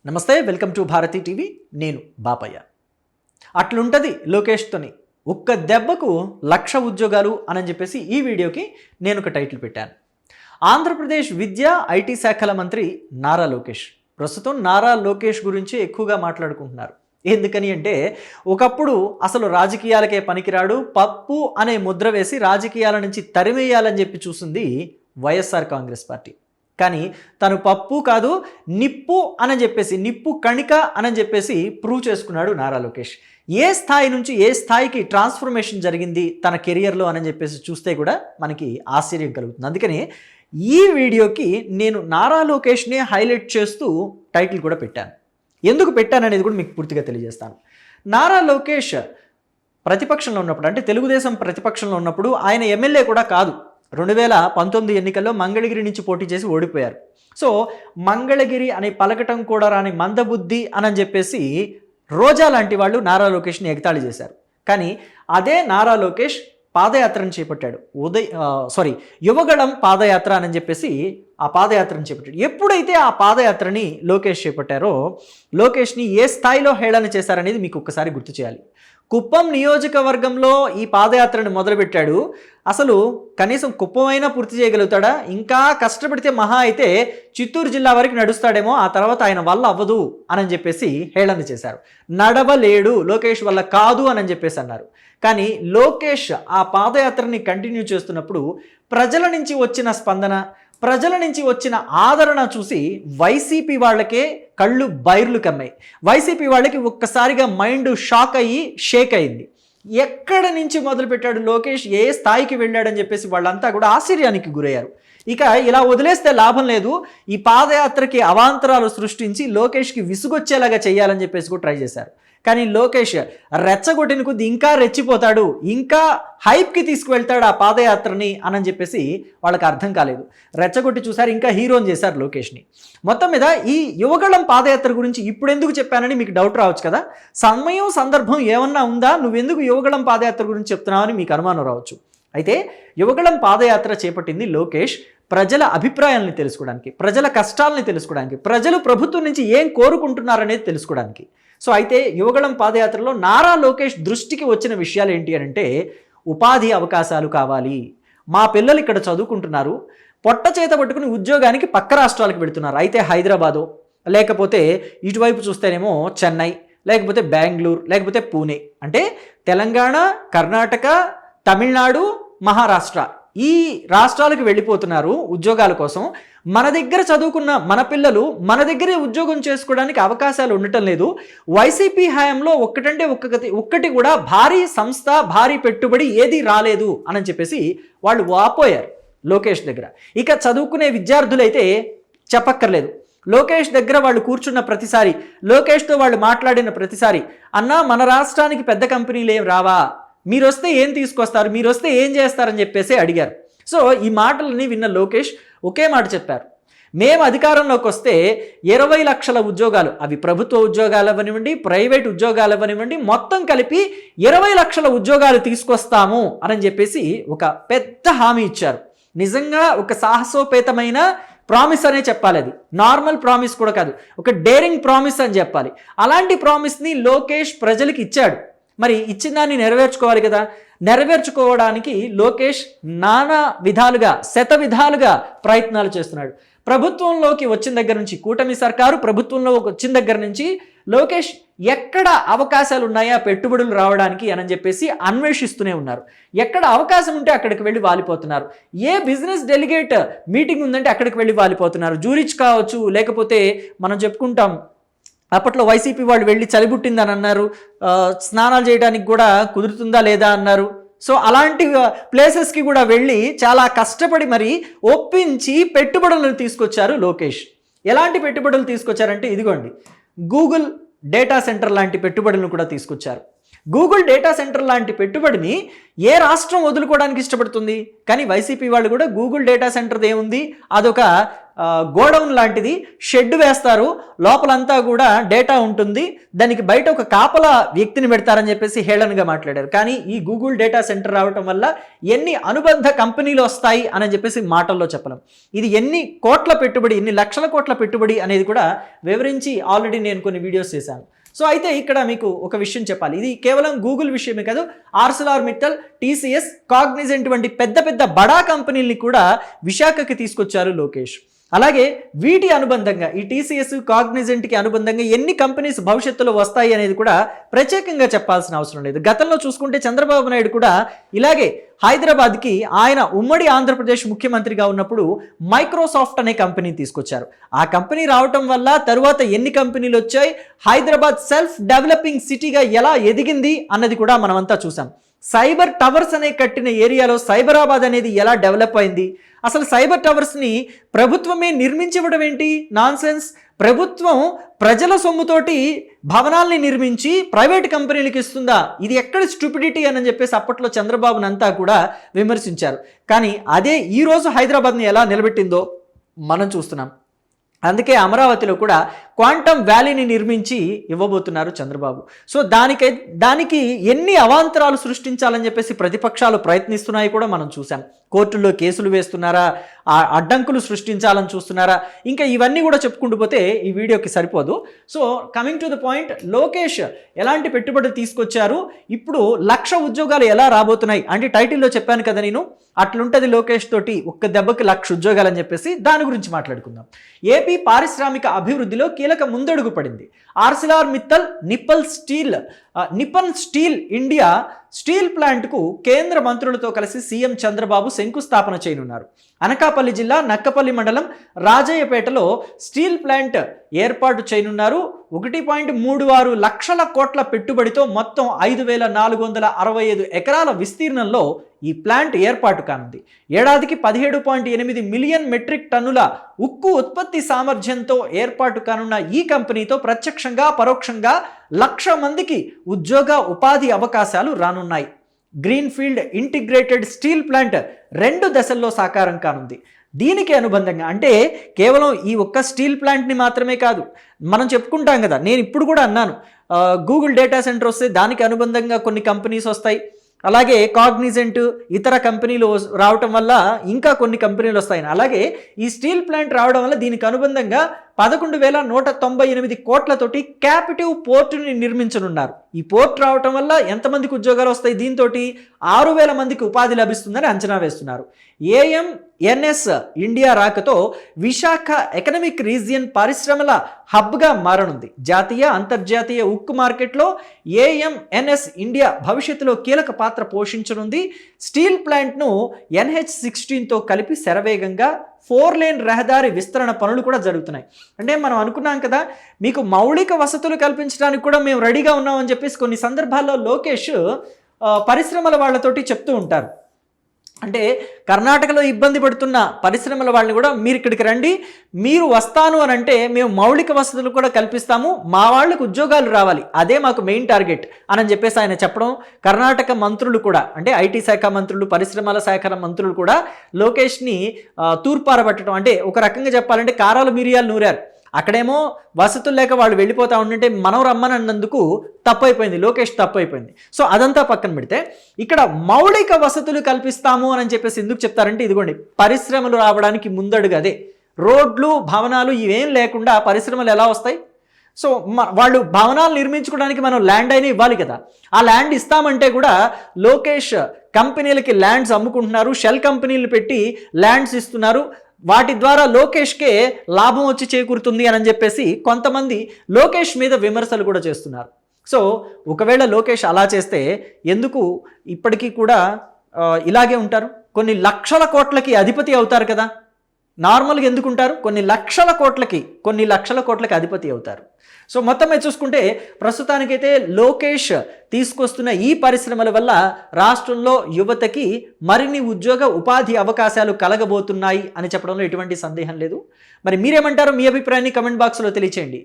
నమస్తే, welcome to Bharati TV. నేను బాపయ్య. అట్లుంటది లోకేష్తోని, ఒక్క దెబ్బకు 1,00,000 ఉద్యోగాలు అని చెప్పేసి ఈ వీడియోకి నేను ఒక టైటిల్ పెట్టాను. ఆంధ్రప్రదేశ్ విద్యా ఐటీ శాఖల మంత్రి నారా లోకేష్ ప్రస్తుతం నారా లోకేష్ గురించి ఎక్కువగా మాట్లాడుకుంటున్నారు. ఎందుకని అంటే ఒకప్పుడు అసలు రాజకీయాలకే పనికిరాడు, పప్పు అనే ముద్ర వేసి రాజకీయాల నుంచి తరిమేయాలని చెప్పి చూసింది వైఎస్ఆర్ కాంగ్రెస్ పార్టీ. కానీ తను పప్పు కాదు నిప్పు అని చెప్పేసి, నిప్పు కణిక అని చెప్పేసి ప్రూవ్ చేసుకున్నాడు నారా లోకేష్. ఏ స్థాయి నుంచి ఏ స్థాయికి ట్రాన్స్ఫర్మేషన్ జరిగింది తన కెరియర్లో అని చెప్పేసి చూస్తే కూడా మనకి ఆశ్చర్యం కలుగుతుంది. అందుకని ఈ వీడియోకి నేను నారా లోకేష్ని హైలైట్ చేస్తూ టైటిల్ కూడా పెట్టాను. ఎందుకు పెట్టాననేది కూడా మీకు పూర్తిగా తెలియజేస్తాను. నారా లోకేష్ ప్రతిపక్షంలో ఉన్నప్పుడు, అంటే తెలుగుదేశం ప్రతిపక్షంలో ఉన్నప్పుడు ఆయన ఎమ్మెల్యే కూడా కాదు. 2019 ఎన్నికల్లో మంగళగిరి నుంచి పోటీ చేసి ఓడిపోయారు. సో మంగళగిరి అని పలకటం కూడా రాని మందబుద్ధి అని చెప్పేసి రోజా లాంటి వాళ్ళు నారా లోకేష్ని ఎగతాళి చేశారు. కానీ అదే నారా లోకేష్ పాదయాత్రను చేపట్టాడు. యువగళం పాదయాత్ర అని చెప్పేసి ఆ పాదయాత్రను చేపట్టాడు. ఎప్పుడైతే ఆ పాదయాత్రని లోకేష్ చేపట్టారో లోకేష్ని ఏ స్థాయిలో హేళన చేశారనేది మీకు ఒక్కసారి గుర్తు చేయాలి. కుప్పం నియోజకవర్గంలో ఈ పాదయాత్రను మొదలుపెట్టాడు. అసలు కనీసం కుప్పమైనా పూర్తి చేయగలుగుతాడా? ఇంకా కష్టపడితే మహా అయితే చిత్తూరు జిల్లా వరకు నడుస్తాడేమో, ఆ తర్వాత ఆయన వల్ల అవ్వదు అని చెప్పేసి హేళన చేశారు. నడవలేడు, లోకేష్ వల్ల కాదు అని చెప్పేసి అన్నారు. కానీ లోకేష్ ఆ పాదయాత్రని కంటిన్యూ చేస్తున్నప్పుడు ప్రజల నుంచి వచ్చిన స్పందన, ప్రజల నుంచి వచ్చిన ఆదరణ చూసి వైసీపీ వాళ్ళకే కళ్ళు బైర్లు కమ్మాయి. వైసీపీ వాళ్ళకి ఒక్కసారిగా మైండ్ షాక్ అయ్యి షేక్ అయింది. ఎక్కడ నుంచి మొదలుపెట్టాడు లోకేష్, ఏ స్థాయికి వెళ్ళాడని చెప్పేసి వాళ్ళంతా కూడా ఆశ్చర్యానికి గురయ్యారు. ఇక ఇలా వదిలేస్తే లాభం లేదు, ఈ పాదయాత్రకి అవాంతరాలు సృష్టించి లోకేష్కి విసుగొచ్చేలాగా చేయాలని చెప్పేసి కూడా ట్రై చేశారు. కానీ లోకేష్ రెచ్చగొట్టిన కొద్ది ఇంకా రెచ్చిపోతాడు, ఇంకా హైప్కి తీసుకువెళ్తాడు ఆ పాదయాత్రని అని చెప్పేసి వాళ్ళకి అర్థం కాలేదు. రెచ్చగొట్టి చూసారు, ఇంకా హీరోని చేశారు లోకేష్ని. మొత్తం మీద ఈ యువగళం పాదయాత్ర గురించి ఇప్పుడు ఎందుకు చెప్పానని మీకు డౌట్ రావచ్చు కదా. సమయం సందర్భం ఏమన్నా ఉందా, నువ్వెందుకు యువగళం పాదయాత్ర గురించి చెప్తున్నావని మీకు అనుమానం రావచ్చు. అయితే యువగళం పాదయాత్ర చేపట్టింది లోకేష్ ప్రజల అభిప్రాయాలను తెలుసుకోవడానికి, ప్రజల కష్టాలని తెలుసుకోవడానికి, ప్రజలు ప్రభుత్వం నుంచి ఏం కోరుకుంటున్నారనేది తెలుసుకోవడానికి. సో అయితే యువగళం పాదయాత్రలో నారా లోకేష్ దృష్టికి వచ్చిన విషయాలు ఏంటి అంటే, ఉపాధి అవకాశాలు కావాలి, మా పిల్లలు ఇక్కడ చదువుకుంటున్నారు, పొట్ట చేత పట్టుకుని ఉద్యోగానికి పక్క రాష్ట్రాలకు వెళుతున్నారు. అయితే హైదరాబాదు, లేకపోతే ఇటువైపు చూస్తేనేమో చెన్నై, లేకపోతే బెంగళూరు, లేకపోతే పూణే, అంటే తెలంగాణ, కర్ణాటక, తమిళనాడు, మహారాష్ట్ర, ఈ రాష్ట్రాలకు వెళ్ళిపోతున్నారు ఉద్యోగాల కోసం. మన దగ్గర చదువుకున్న మన పిల్లలు మన దగ్గరే ఉద్యోగం చేసుకోవడానికి అవకాశాలు ఉండటం లేదు. వైసీపీ హయాంలో ఒక్కటి కూడా భారీ సంస్థ, భారీ పెట్టుబడి ఏది రాలేదు అని చెప్పేసి వాళ్ళు వాపోయారు లోకేష్ దగ్గర. ఇక చదువుకునే విద్యార్థులైతే చెప్పక్కర్లేదు. లోకేష్ దగ్గర వాళ్ళు కూర్చున్న ప్రతిసారి, లోకేష్తో వాళ్ళు మాట్లాడిన ప్రతిసారి, అన్నా మన రాష్ట్రానికి పెద్ద కంపెనీలు ఏం రావా, మీరు వస్తే ఏం తీసుకొస్తారు, మీరు వస్తే ఏం చేస్తారని చెప్పేసి అడిగారు. సో ఈ మాటలని విన్న లోకేష్ ఒకే మాట చెప్పారు, మేము అధికారంలోకి వస్తే 20 లక్షల ఉద్యోగాలు, అవి ప్రభుత్వ ఉద్యోగాలు అవ్వనివ్వండి, ప్రైవేట్ ఉద్యోగాలు అవ్వనివ్వండి, మొత్తం కలిపి 20 లక్షల ఉద్యోగాలు తీసుకొస్తాము అని చెప్పేసి ఒక పెద్ద హామీ ఇచ్చారు. నిజంగా ఒక సాహసోపేతమైన ప్రామిస్ అనే చెప్పాలి, అది నార్మల్ ప్రామిస్ కూడా కాదు, ఒక డేరింగ్ ప్రామిస్ అని చెప్పాలి. అలాంటి ప్రామిస్ని లోకేష్ ప్రజలకు ఇచ్చాడు. మరి ఇచ్చిన దాన్ని నెరవేర్చుకోవాలి కదా. నెరవేర్చుకోవడానికి లోకేష్ నానా విధాలుగా, విధాలుగా ప్రయత్నాలు చేస్తున్నాడు. ప్రభుత్వంలోకి వచ్చిన దగ్గర నుంచి, కూటమి సర్కారు ప్రభుత్వంలోకి వచ్చిన దగ్గర నుంచి లోకేష్ ఎక్కడ అవకాశాలు ఉన్నాయా పెట్టుబడులు రావడానికి అని చెప్పేసి అన్వేషిస్తూనే ఉన్నారు. ఎక్కడ అవకాశం ఉంటే అక్కడికి వెళ్ళి వాలిపోతున్నారు. ఏ బిజినెస్ డెలిగేట్ మీటింగ్ ఉందంటే అక్కడికి వెళ్ళి వాలిపోతున్నారు. జూరిచ్ కావచ్చు, లేకపోతే మనం చెప్పుకుంటాం అప్పట్లో వైసీపీ వాళ్ళు వెళ్ళి చలిబుట్టిందని అన్నారు, స్నానాలు చేయడానికి కూడా కుదురుతుందా లేదా అన్నారు. సో అలాంటి ప్లేసెస్కి కూడా వెళ్ళి చాలా కష్టపడి మరి ఒప్పించి పెట్టుబడులను తీసుకొచ్చారు లోకేష్. ఎలాంటి పెట్టుబడులు తీసుకొచ్చారంటే ఇదిగోండి, గూగుల్ డేటా సెంటర్ లాంటి పెట్టుబడులను కూడా తీసుకొచ్చారు. గూగుల్ డేటా సెంటర్ లాంటి పెట్టుబడిని ఏ రాష్ట్రం వదులుకోవడానికి ఇష్టపడుతుంది? కానీ వైసీపీ వాళ్ళు కూడా గూగుల్ డేటా సెంటర్ది ఏముంది, అదొక గోడౌన్ లాంటిది, షెడ్ వేస్తారు, లోపలంతా కూడా డేటా ఉంటుంది, దానికి బయట ఒక కాపలా వ్యక్తిని పెడతారని చెప్పేసి హేళనగా మాట్లాడారు. కానీ ఈ గూగుల్ డేటా సెంటర్ రావటం వల్ల ఎన్ని అనుబంధ కంపెనీలు వస్తాయి అని చెప్పేసి మాటల్లో చెప్పలేం. ఇది ఎన్ని కోట్ల పెట్టుబడి, ఎన్ని లక్షల కోట్ల పెట్టుబడి అనేది కూడా వివరించి ఆల్రెడీ నేను కొన్ని వీడియోస్ చేశాను. సో అయితే ఇక్కడ మీకు ఒక విషయం చెప్పాలి, ఇది కేవలం గూగుల్ విషయమే కాదు, ఆర్సెల్ఆర్మిట్టల్, టీసీఎస్, కాగ్నిజెంట్ వంటి పెద్ద పెద్ద బడా కంపెనీల్ని కూడా విశాఖకి తీసుకొచ్చారు లోకేష్. అలాగే వీటి అనుబంధంగా ఈ టీసీఎస్, కాగ్నిజెంట్కి అనుబంధంగా ఎన్ని కంపెనీస్ భవిష్యత్తులో వస్తాయి అనేది కూడా ప్రత్యేకంగా చెప్పాల్సిన అవసరం లేదు. గతంలో చూసుకుంటే చంద్రబాబు నాయుడు కూడా ఇలాగే హైదరాబాద్కి ఆయన ఉమ్మడి ఆంధ్రప్రదేశ్ ముఖ్యమంత్రిగా ఉన్నప్పుడు మైక్రోసాఫ్ట్ అనే కంపెనీని తీసుకొచ్చారు. ఆ కంపెనీ రావటం వల్ల తరువాత ఎన్ని కంపెనీలు వచ్చాయి, హైదరాబాద్ సెల్ఫ్ డెవలపింగ్ సిటీగా ఎలా ఎదిగింది అన్నది కూడా మనమంతా చూసాం. సైబర్ టవర్స్ అనే కట్టిన ఏరియాలో సైబరాబాద్ అనేది ఎలా డెవలప్ అయింది, అసలు సైబర్ టవర్స్ని ప్రభుత్వమే నిర్మించివ్వడం ఏంటి, నాన్సెన్స్. ప్రభుత్వం ప్రజల సొమ్ముతోటి భవనాల్ని నిర్మించి ప్రైవేట్ కంపెనీలకు ఇస్తుందా, ఇది ఎక్కడ స్టూపిడిటీ అని చెప్పేసి అప్పట్లో చంద్రబాబునంతా కూడా విమర్శించారు. కానీ అదే ఈరోజు హైదరాబాద్ని ఎలా నిలబెట్టిందో మనం చూస్తున్నాం. అందుకే అమరావతిలో కూడా క్వాంటమ్ వ్యాలీని నిర్మించి ఇవ్వబోతున్నారు చంద్రబాబు. సో దానికి ఎన్ని అవాంతరాలు సృష్టించాలని చెప్పేసి ప్రతిపక్షాలు ప్రయత్నిస్తున్నాయి కూడా మనం చూసాం. కోర్టుల్లో కేసులు వేస్తున్నారా, అడ్డంకులు సృష్టించాలని చూస్తున్నారా, ఇంకా ఇవన్నీ కూడా చెప్పుకుంటూ పోతే ఈ వీడియోకి సరిపోదు. So coming to the point, Lokesh ఎలాంటి పెట్టుబడులు తీసుకొచ్చారు, ఇప్పుడు 1,00,000 ఉద్యోగాలు ఎలా రాబోతున్నాయి అంటే టైటిల్లో చెప్పాను కదా నేను, అట్లుంటుంది లోకేష్ తోటి ఒక్క దెబ్బకి 1,00,000 ఉద్యోగాలు అని చెప్పేసి దాని గురించి మాట్లాడుకుందాం. ఏపీ పారిశ్రామిక అభివృద్ధిలో కీలక ముందడుగు పడింది. ఆర్సెల్ఆర్మిట్టల్ నిప్పన్ స్టీల్ ఇండియా స్టీల్ ప్లాంట్కు కేంద్ర మంత్రులతో కలిసి సీఎం చంద్రబాబు శంకుస్థాపన చేయనున్నారు. అనకాపల్లి జిల్లా నక్కపల్లి మండలం రాజయ్యపేటలో స్టీల్ ప్లాంట్ ఏర్పాటు చేయనున్నారు. 1.36 లక్షల కోట్ల పెట్టుబడితో మొత్తం 5,465 ఎకరాల విస్తీర్ణంలో ఈ ప్లాంట్ ఏర్పాటు కానుంది. ఏడాదికి 17.8 మిలియన్ మెట్రిక్ టన్నుల ఉక్కు ఉత్పత్తి సామర్థ్యంతో ఏర్పాటు కానున్న ఈ కంపెనీతో ప్రత్యక్షంగా పరోక్షంగా 1,00,000 మందికి ఉద్యోగ ఉపాధి అవకాశాలు రానున్నాయి. గ్రీన్ఫీల్డ్ ఇంటిగ్రేటెడ్ స్టీల్ ప్లాంట్ 2 దశల్లో సాకారం కానుంది. దీనికి అనుబంధంగా అంటే కేవలం ఈ ఒక్క స్టీల్ ప్లాంట్ని మాత్రమే కాదు, మనం చెప్పుకుంటాం కదా, నేను ఇప్పుడు కూడా అన్నాను, గూగుల్ డేటా సెంటర్ వస్తే దానికి అనుబంధంగా కొన్ని కంపెనీస్ వస్తాయి. అలాగే కాగ్నిజెంట్, ఇతర కంపెనీలు రావటం వల్ల ఇంకా కొన్ని కంపెనీలు వస్తాయి. అలాగే ఈ స్టీల్ ప్లాంట్ రావడం వల్ల దీనికి అనుబంధంగా 11,198 కోట్లతోటి క్యాపిటివ్ పోర్టుని నిర్మించనున్నారు. ఈ పోర్ట్ రావటం వల్ల ఎంతమందికి ఉద్యోగాలు వస్తాయి, దీంతో 6,000 మందికి ఉపాధి లభిస్తుందని అంచనా వేస్తున్నారు. ఏఎంఎన్ఎస్ ఇండియా రాకతో విశాఖ ఎకనామిక్ రీజియన్ పరిశ్రమల హబ్గా మారనుంది. జాతీయ అంతర్జాతీయ ఉక్కు మార్కెట్లో ఏఎంఎన్ఎస్ ఇండియా భవిష్యత్తులో కీలక పాత్ర పోషించనుంది. స్టీల్ ప్లాంట్ను NH16తో కలిపి శరవేగంగా 4 లేన్ రహదారి విస్తరణ పనులు కూడా జరుగుతున్నాయి. అంటే మనం అనుకున్నాం కదా, మీకు మౌలిక వసతులు కల్పించడానికి కూడా మేము రెడీగా ఉన్నామని చెప్పేసి కొన్ని సందర్భాల్లో లోకేష్ పరిశ్రమల వాళ్ళతోటి చెప్తూ ఉంటారు. అంటే కర్ణాటకలో ఇబ్బంది పడుతున్న పరిశ్రమల వాళ్ళని కూడా మీరు ఇక్కడికి రండి, మీరు వస్తాను అని అంటే మేము మౌలిక వసతులు కూడా కల్పిస్తాము, మా వాళ్ళకు ఉద్యోగాలు రావాలి, అదే మాకు మెయిన్ టార్గెట్ అని చెప్పేసి ఆయన చెప్పడం. కర్ణాటక మంత్రులు కూడా అంటే ఐటీ శాఖ మంత్రులు, పరిశ్రమల శాఖ మంత్రులు కూడా లోకేష్ని తూర్పారబట్టడం, అంటే ఒక రకంగా చెప్పాలంటే కారాలు మిరియాలు నూరారు. అక్కడేమో వసతులు లేక వాళ్ళు వెళ్ళిపోతా ఉంటే మనం రమ్మనన్నందుకు తప్పైపోయింది, లోకేష్ తప్పైపోయింది. సో అదంతా పక్కన పెడితే ఇక్కడ మౌలిక వసతులు కల్పిస్తాము అని చెప్పేసి ఎందుకు చెప్తారంటే, ఇదిగోండి పరిశ్రమలు రావడానికి ముందడుగు అదే. రోడ్లు, భవనాలు ఇవేం లేకుండా పరిశ్రమలు ఎలా వస్తాయి? సో వాళ్ళు భవనాలు నిర్మించుకోవడానికి మనం ల్యాండ్ అయినా ఇవ్వాలి కదా. ఆ ల్యాండ్ ఇస్తామంటే కూడా లోకేష్ కంపెనీలకి ల్యాండ్స్ అమ్ముకుంటున్నారు, షెల్ కంపెనీలు పెట్టి ల్యాండ్స్ ఇస్తున్నారు. వాటి ద్వారా లోకేష్కే లాభం వచ్చి చేకూరుతుంది అని చెప్పేసి కొంతమంది లోకేష్ మీద విమర్శలు కూడా చేస్తున్నారు. సో ఒకవేళ లోకేష్ అలా చేస్తే ఎందుకు ఇప్పటికీ కూడా ఇలాగే ఉంటారు? కొన్ని లక్షల కోట్లకి అధిపతి అవుతారు కదా. నార్మల్గా ఎందుకు ఉంటారు? కొన్ని లక్షల కోట్లకి అధిపతి అవుతారు. సో మొత్తం మీద చూసుకుంటే ప్రస్తుతానికైతే లోకేష్ తీసుకొస్తున్న ఈ పరిశ్రమల వల్ల రాష్ట్రంలో యువతకి మరిన్ని ఉద్యోగ ఉపాధి అవకాశాలు కలగబోతున్నాయి అని చెప్పడంలో ఎటువంటి సందేహం లేదు. మరి మీరేమంటారో మీ అభిప్రాయాన్ని కమెంట్ బాక్స్లో తెలియచేయండి.